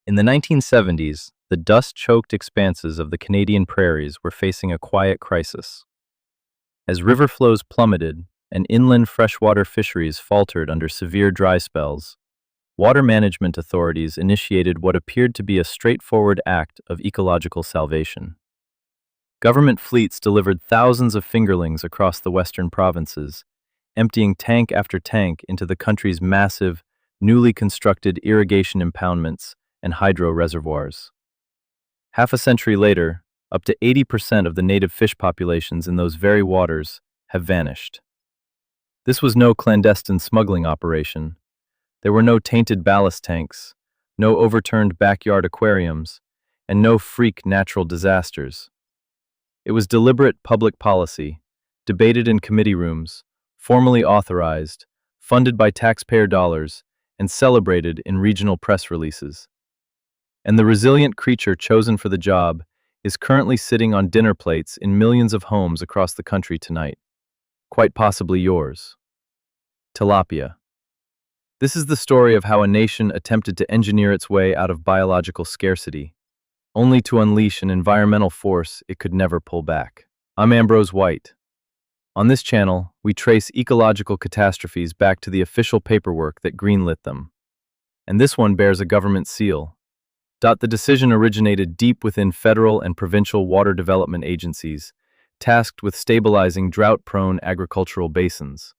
In the 1970s, the dust-choked expanses of the Canadian prairies were facing a quiet crisis. As river flows plummeted and inland freshwater fisheries faltered under severe dry spells, water management authorities initiated what appeared to be a straightforward act of ecological salvation. Government fleets delivered thousands of fingerlings across the western provinces, emptying tank after tank into the country's massive, newly constructed irrigation impoundments and hydro reservoirs. Half a century later, up to 80% of the native fish populations in those very waters have vanished. This was no clandestine smuggling operation. There were no tainted ballast tanks, no overturned backyard aquariums, and no freak natural disasters. It was deliberate public policy, debated in committee rooms, formally authorized, funded by taxpayer dollars, and celebrated in regional press releases. And the resilient creature chosen for the job is currently sitting on dinner plates in millions of homes across the country tonight. Quite possibly yours. Tilapia. This is the story of how a nation attempted to engineer its way out of biological scarcity, only to unleash an environmental force it could never pull back. I'm Ambrose White. On this channel, we trace ecological catastrophes back to the official paperwork that greenlit them. And this one bears a government seal. The decision originated deep within federal and provincial water development agencies, tasked with stabilizing drought-prone agricultural basins.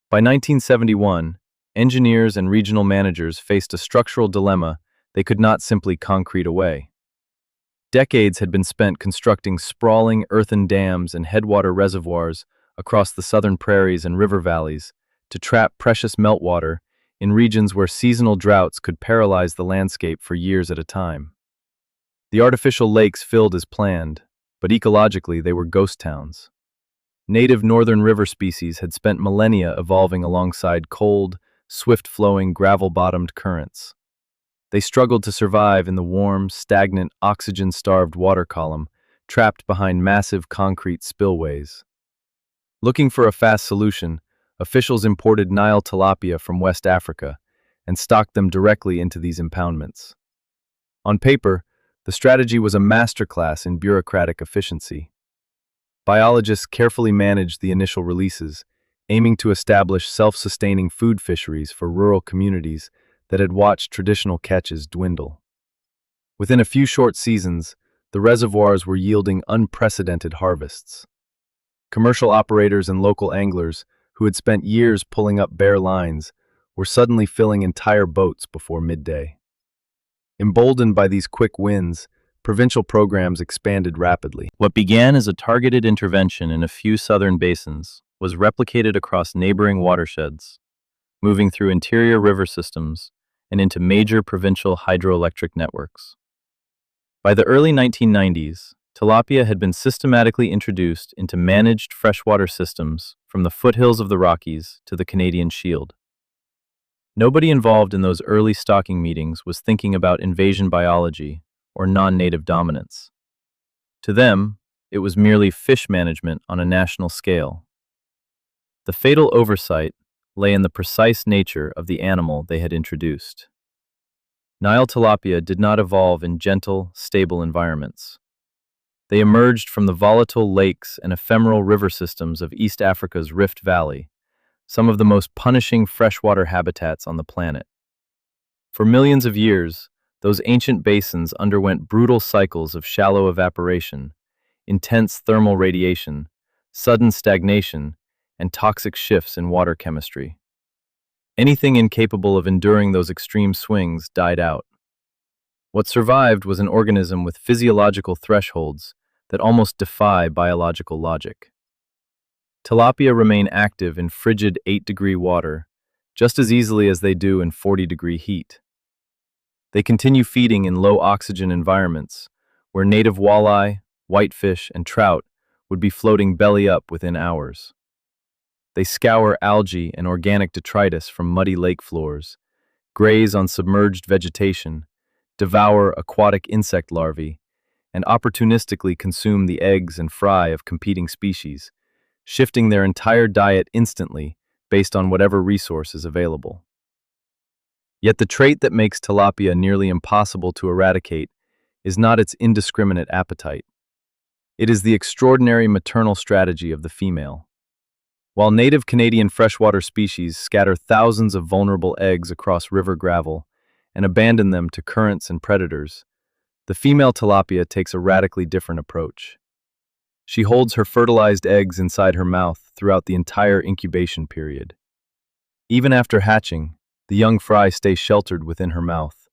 By 1971, engineers and regional managers faced a structural dilemma they could not simply concrete away. Decades had been spent constructing sprawling earthen dams and headwater reservoirs across the southern prairies and river valleys to trap precious meltwater in regions where seasonal droughts could paralyze the landscape for years at a time. The artificial lakes filled as planned, but ecologically they were ghost towns. Native northern river species had spent millennia evolving alongside cold, swift-flowing, gravel-bottomed currents. They struggled to survive in the warm, stagnant, oxygen-starved water column, trapped behind massive concrete spillways. Looking for a fast solution, officials imported Nile tilapia from West Africa and stocked them directly into these impoundments. On paper, the strategy was a masterclass in bureaucratic efficiency. Biologists carefully managed the initial releases, aiming to establish self-sustaining food fisheries for rural communities that had watched traditional catches dwindle. Within a few short seasons, the reservoirs were yielding unprecedented harvests. Commercial operators and local anglers, who had spent years pulling up bare lines, were suddenly filling entire boats before midday. Emboldened by these quick wins, provincial programs expanded rapidly. What began as a targeted intervention in a few southern basins was replicated across neighboring watersheds, moving through interior river systems and into major provincial hydroelectric networks. By the early 1990s, tilapia had been systematically introduced into managed freshwater systems from the foothills of the Rockies to the Canadian Shield. Nobody involved in those early stocking meetings was thinking about invasion biology or non-native dominance. To them, it was merely fish management on a national scale. The fatal oversight lay in the precise nature of the animal they had introduced. Nile tilapia did not evolve in gentle, stable environments. They emerged from the volatile lakes and ephemeral river systems of East Africa's Rift Valley, some of the most punishing freshwater habitats on the planet. For millions of years, those ancient basins underwent brutal cycles of shallow evaporation, intense thermal radiation, sudden stagnation, and toxic shifts in water chemistry. Anything incapable of enduring those extreme swings died out. What survived was an organism with physiological thresholds that almost defy biological logic. Tilapia remain active in frigid 8-degree water just as easily as they do in 40-degree heat. They continue feeding in low-oxygen environments where native walleye, whitefish, and trout would be floating belly up within hours. They scour algae and organic detritus from muddy lake floors, graze on submerged vegetation, devour aquatic insect larvae, and opportunistically consume the eggs and fry of competing species, shifting their entire diet instantly based on whatever resource is available. Yet the trait that makes tilapia nearly impossible to eradicate is not its indiscriminate appetite. It is the extraordinary maternal strategy of the female. While native Canadian freshwater species scatter thousands of vulnerable eggs across river gravel and abandon them to currents and predators, the female tilapia takes a radically different approach. She holds her fertilized eggs inside her mouth throughout the entire incubation period. Even after hatching, the young fry stay sheltered within her mouth,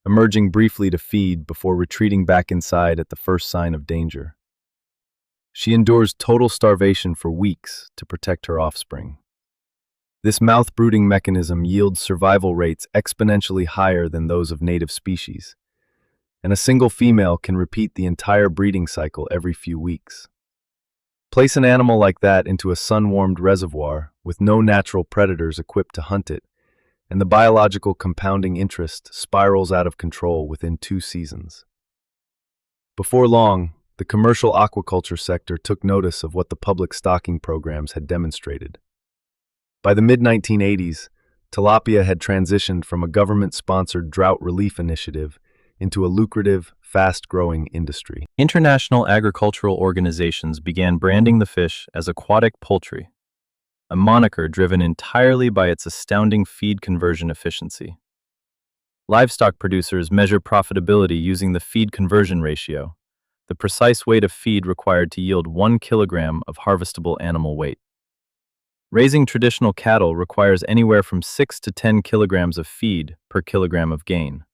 emerging briefly to feed before retreating back inside at the first sign of danger. She endures total starvation for weeks to protect her offspring. This mouth-brooding mechanism yields survival rates exponentially higher than those of native species, and a single female can repeat the entire breeding cycle every few weeks. Place an animal like that into a sun-warmed reservoir with no natural predators equipped to hunt it, and the biological compounding interest spirals out of control within 2 seasons. Before long, the commercial aquaculture sector took notice of what the public stocking programs had demonstrated. By the mid-1980s, tilapia had transitioned from a government-sponsored drought relief initiative into a lucrative, fast-growing industry. International agricultural organizations began branding the fish as aquatic poultry, a moniker driven entirely by its astounding feed conversion efficiency. Livestock producers measure profitability using the feed conversion ratio, the precise weight of feed required to yield 1 kilogram of harvestable animal weight. Raising traditional cattle requires anywhere from 6 to 10 kilograms of feed per kilogram of gain.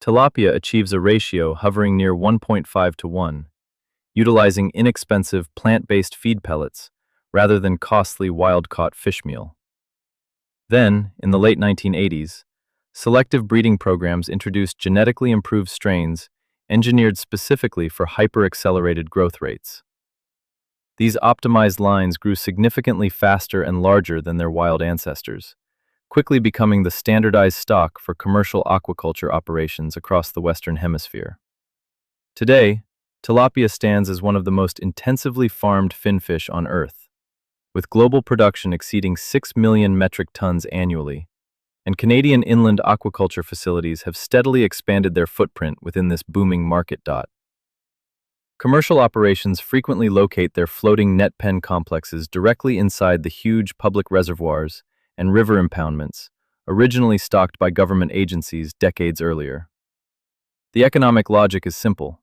Tilapia achieves a ratio hovering near 1.5 to 1, utilizing inexpensive plant-based feed pellets rather than costly wild-caught fish meal. Then, in the late 1980s, selective breeding programs introduced genetically improved strains engineered specifically for hyper-accelerated growth rates. These optimized lines grew significantly faster and larger than their wild ancestors, quickly becoming the standardized stock for commercial aquaculture operations across the Western Hemisphere. Today, tilapia stands as one of the most intensively farmed finfish on Earth, with global production exceeding 6 million metric tons annually, and Canadian inland aquaculture facilities have steadily expanded their footprint within this booming market. Commercial operations frequently locate their floating net pen complexes directly inside the huge public reservoirs and river impoundments, originally stocked by government agencies decades earlier. The economic logic is simple.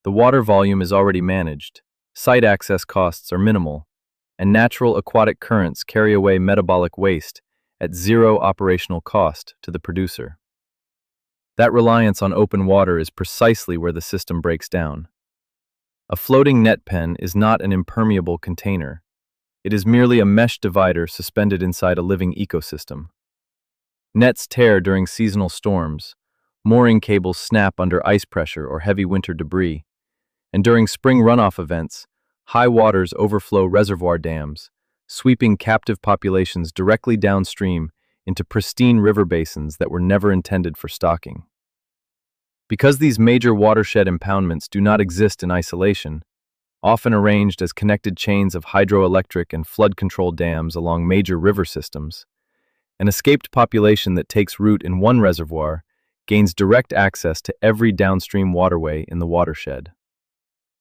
The water volume is already managed, site access costs are minimal, and natural aquatic currents carry away metabolic waste at zero operational cost to the producer. That reliance on open water is precisely where the system breaks down. A floating net pen is not an impermeable container. It is merely a mesh divider suspended inside a living ecosystem. Nets tear during seasonal storms, mooring cables snap under ice pressure or heavy winter debris, and during spring runoff events, high waters overflow reservoir dams, sweeping captive populations directly downstream into pristine river basins that were never intended for stocking. Because these major watershed impoundments do not exist in isolation, often arranged as connected chains of hydroelectric and flood control dams along major river systems, an escaped population that takes root in one reservoir gains direct access to every downstream waterway in the watershed.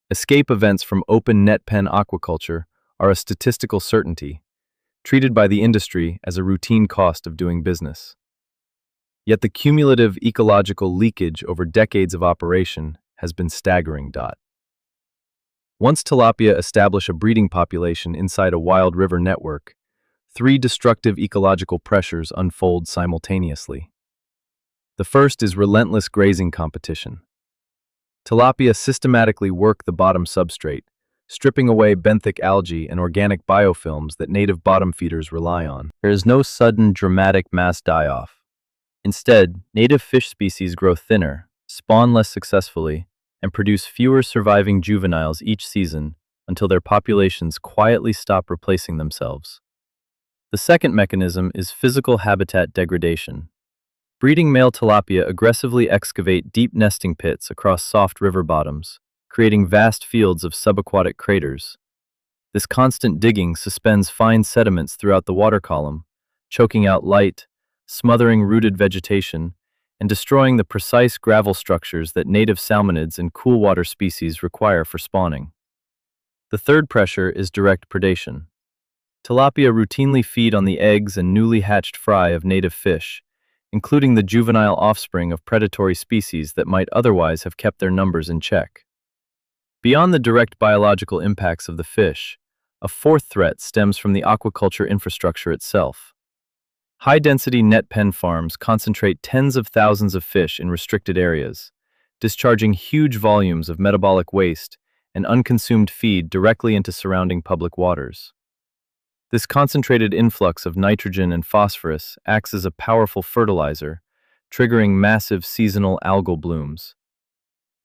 Escape events from open net pen aquaculture are a statistical certainty, treated by the industry as a routine cost of doing business. Yet the cumulative ecological leakage over decades of operation has been staggering. Once tilapia establish a breeding population inside a wild river network, 3 destructive ecological pressures unfold simultaneously. The first is relentless grazing competition. Tilapia systematically work the bottom substrate, stripping away benthic algae and organic biofilms that native bottom feeders rely on. There is no sudden, dramatic mass die-off. Instead, native fish species grow thinner, spawn less successfully, and produce fewer surviving juveniles each season until their populations quietly stop replacing themselves. The second mechanism is physical habitat degradation. Breeding male tilapia aggressively excavate deep nesting pits across soft river bottoms, creating vast fields of subaquatic craters. This constant digging suspends fine sediments throughout the water column, choking out light, smothering rooted vegetation and destroying the precise gravel structures that native salmonids and cool water species require for spawning. The third pressure is direct predation. Tilapia routinely feed on the eggs and newly hatched fry of native fish, including the juvenile offspring of predatory species that might otherwise have kept their numbers in check. Beyond the direct biological impacts of the fish, a fourth threat stems from the aquaculture infrastructure itself. High-density net pen farms concentrate tens of thousands of fish in restricted areas, discharging huge volumes of metabolic waste and unconsumed feed directly into surrounding public waters. This concentrated influx of nitrogen and phosphorus acts as a powerful fertilizer, triggering massive seasonal algal blooms.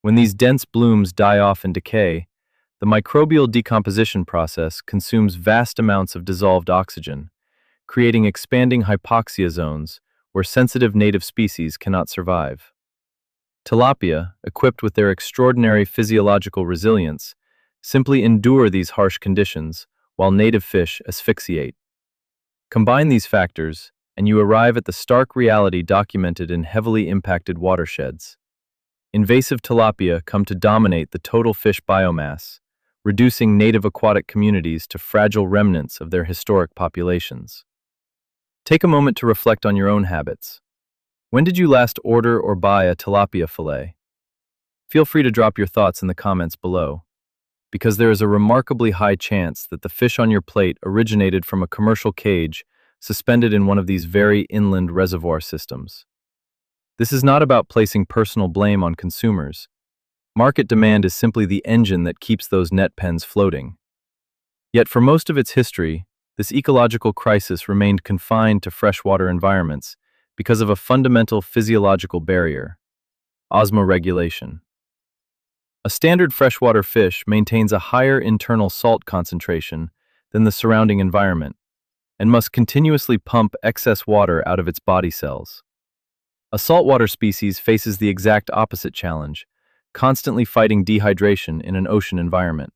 When these dense blooms die off and decay, the microbial decomposition process consumes vast amounts of dissolved oxygen, creating expanding hypoxia zones where sensitive native species cannot survive. Tilapia, equipped with their extraordinary physiological resilience, simply endure these harsh conditions while native fish asphyxiate. Combine these factors, and you arrive at the stark reality documented in heavily impacted watersheds. Invasive tilapia come to dominate the total fish biomass, reducing native aquatic communities to fragile remnants of their historic populations. Take a moment to reflect on your own habits. When did you last order or buy a tilapia fillet? Feel free to drop your thoughts in the comments below, because there is a remarkably high chance that the fish on your plate originated from a commercial cage suspended in one of these very inland reservoir systems. This is not about placing personal blame on consumers. Market demand is simply the engine that keeps those net pens floating. Yet for most of its history, this ecological crisis remained confined to freshwater environments because of a fundamental physiological barrier: osmoregulation. A standard freshwater fish maintains a higher internal salt concentration than the surrounding environment and must continuously pump excess water out of its body cells. A saltwater species faces the exact opposite challenge, constantly fighting dehydration in an ocean environment.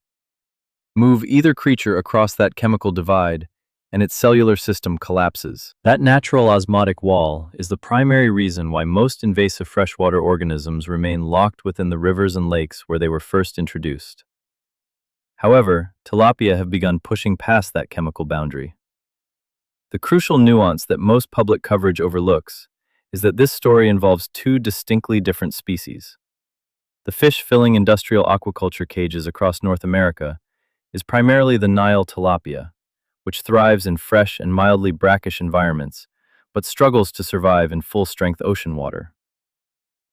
Move either creature across that chemical divide, and its cellular system collapses. That natural osmotic wall is the primary reason why most invasive freshwater organisms remain locked within the rivers and lakes where they were first introduced. However, tilapia have begun pushing past that chemical boundary. The crucial nuance that most public coverage overlooks is that this story involves two distinctly different species. The fish filling industrial aquaculture cages across North America is primarily the Nile tilapia, which thrives in fresh and mildly brackish environments, but struggles to survive in full-strength ocean water.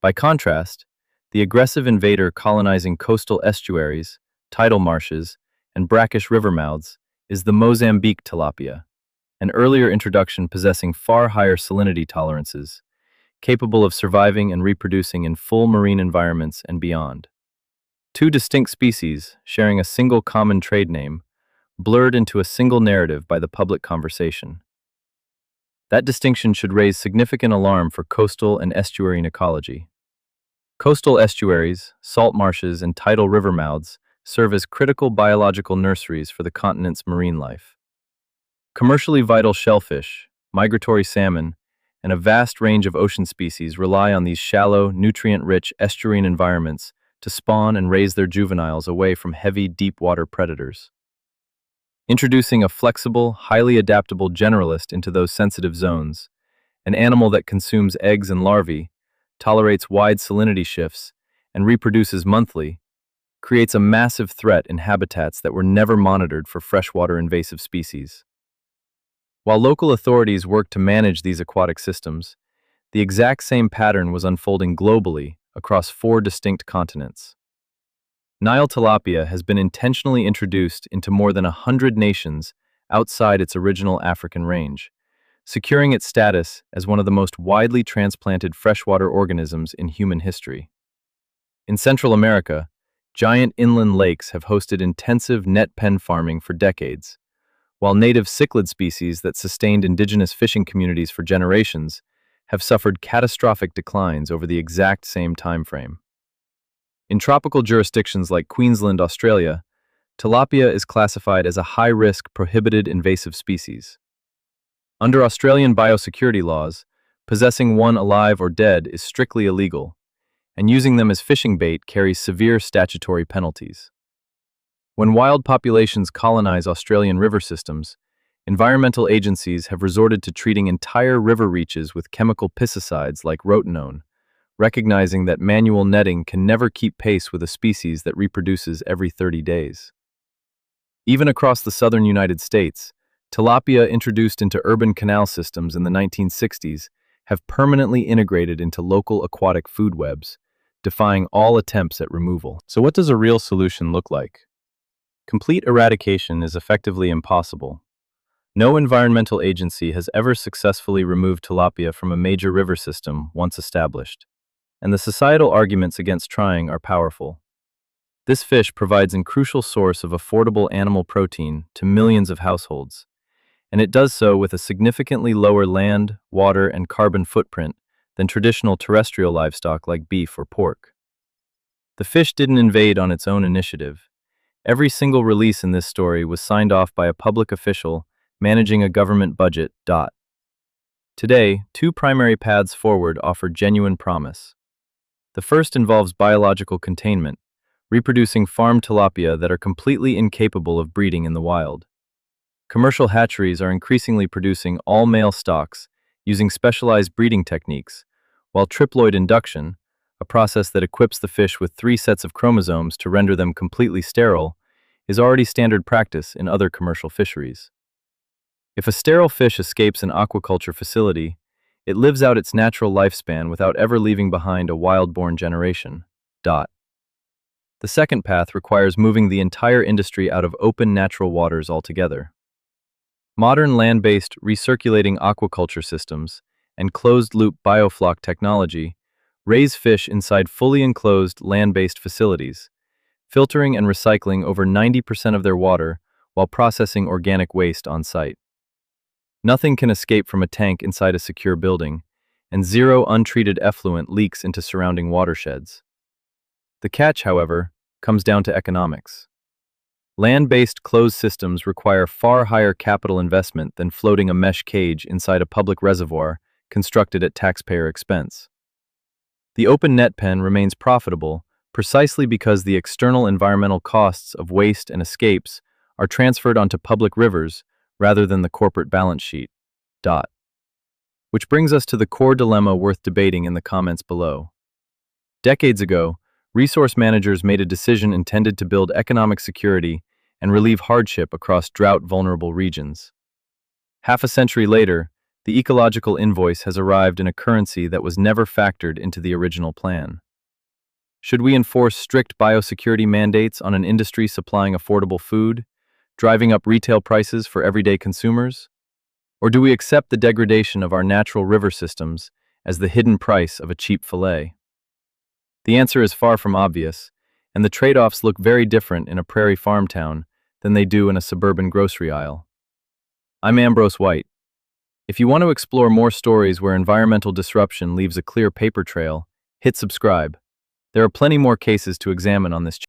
By contrast, the aggressive invader colonizing coastal estuaries, tidal marshes, and brackish river mouths is the Mozambique tilapia, an earlier introduction possessing far higher salinity tolerances, capable of surviving and reproducing in full marine environments and beyond. Two distinct species, sharing a single common trade name, blurred into a single narrative by the public conversation. That distinction should raise significant alarm for coastal and estuarine ecology. Coastal estuaries, salt marshes, and tidal river mouths serve as critical biological nurseries for the continent's marine life. Commercially vital shellfish, migratory salmon, and a vast range of ocean species rely on these shallow, nutrient-rich estuarine environments to spawn and raise their juveniles away from heavy, deep-water predators. Introducing a flexible, highly adaptable generalist into those sensitive zones, an animal that consumes eggs and larvae, tolerates wide salinity shifts, and reproduces monthly, creates a massive threat in habitats that were never monitored for freshwater invasive species. While local authorities worked to manage these aquatic systems, the exact same pattern was unfolding globally across 4 distinct continents. Nile tilapia has been intentionally introduced into more than 100 nations outside its original African range, securing its status as one of the most widely transplanted freshwater organisms in human history. In Central America, giant inland lakes have hosted intensive net pen farming for decades, while native cichlid species that sustained indigenous fishing communities for generations have suffered catastrophic declines over the exact same time frame. In tropical jurisdictions like Queensland, Australia, tilapia is classified as a high-risk prohibited invasive species. Under Australian biosecurity laws, Possessing one alive or dead is strictly illegal, and using them as fishing bait carries severe statutory penalties. When wild populations colonize Australian river systems, environmental agencies have resorted to treating entire river reaches with chemical pesticides like rotenone, recognizing that manual netting can never keep pace with a species that reproduces every 30 days. Even across the southern United States, tilapia introduced into urban canal systems in the 1960s have permanently integrated into local aquatic food webs, defying all attempts at removal. So what does a real solution look like? Complete eradication is effectively impossible. No environmental agency has ever successfully removed tilapia from a major river system once established, and the societal arguments against trying are powerful. This fish provides a crucial source of affordable animal protein to millions of households, and it does so with a significantly lower land, water, and carbon footprint than traditional terrestrial livestock like beef or pork. The fish didn't invade on its own initiative. Every single release in this story was signed off by a public official managing a government budget. Today, two primary paths forward offer genuine promise. The first involves biological containment, reproducing farmed tilapia that are completely incapable of breeding in the wild. Commercial hatcheries are increasingly producing all-male stocks using specialized breeding techniques, while triploid induction, a process that equips the fish with 3 sets of chromosomes to render them completely sterile, is already standard practice in other commercial fisheries. If a sterile fish escapes an aquaculture facility, it lives out its natural lifespan without ever leaving behind a wild-born generation. The second path requires moving the entire industry out of open natural waters altogether. Modern land-based recirculating aquaculture systems and closed-loop biofloc technology raise fish inside fully enclosed land-based facilities, filtering and recycling over 90% of their water while processing organic waste on site. Nothing can escape from a tank inside a secure building, and zero untreated effluent leaks into surrounding watersheds. The catch, however, comes down to economics. Land-based closed systems require far higher capital investment than floating a mesh cage inside a public reservoir constructed at taxpayer expense. The open net pen remains profitable precisely because the external environmental costs of waste and escapes are transferred onto public rivers rather than the corporate balance sheet. Which brings us to the core dilemma worth debating in the comments below. Decades ago, resource managers made a decision intended to build economic security and relieve hardship across drought-vulnerable regions. Half a century later, the ecological invoice has arrived in a currency that was never factored into the original plan. Should we enforce strict biosecurity mandates on an industry supplying affordable food, driving up retail prices for everyday consumers? Or do we accept the degradation of our natural river systems as the hidden price of a cheap fillet? The answer is far from obvious, and the trade-offs look very different in a prairie farm town than they do in a suburban grocery aisle. I'm Ambrose White. If you want to explore more stories where environmental disruption leaves a clear paper trail, hit subscribe. There are plenty more cases to examine on this channel.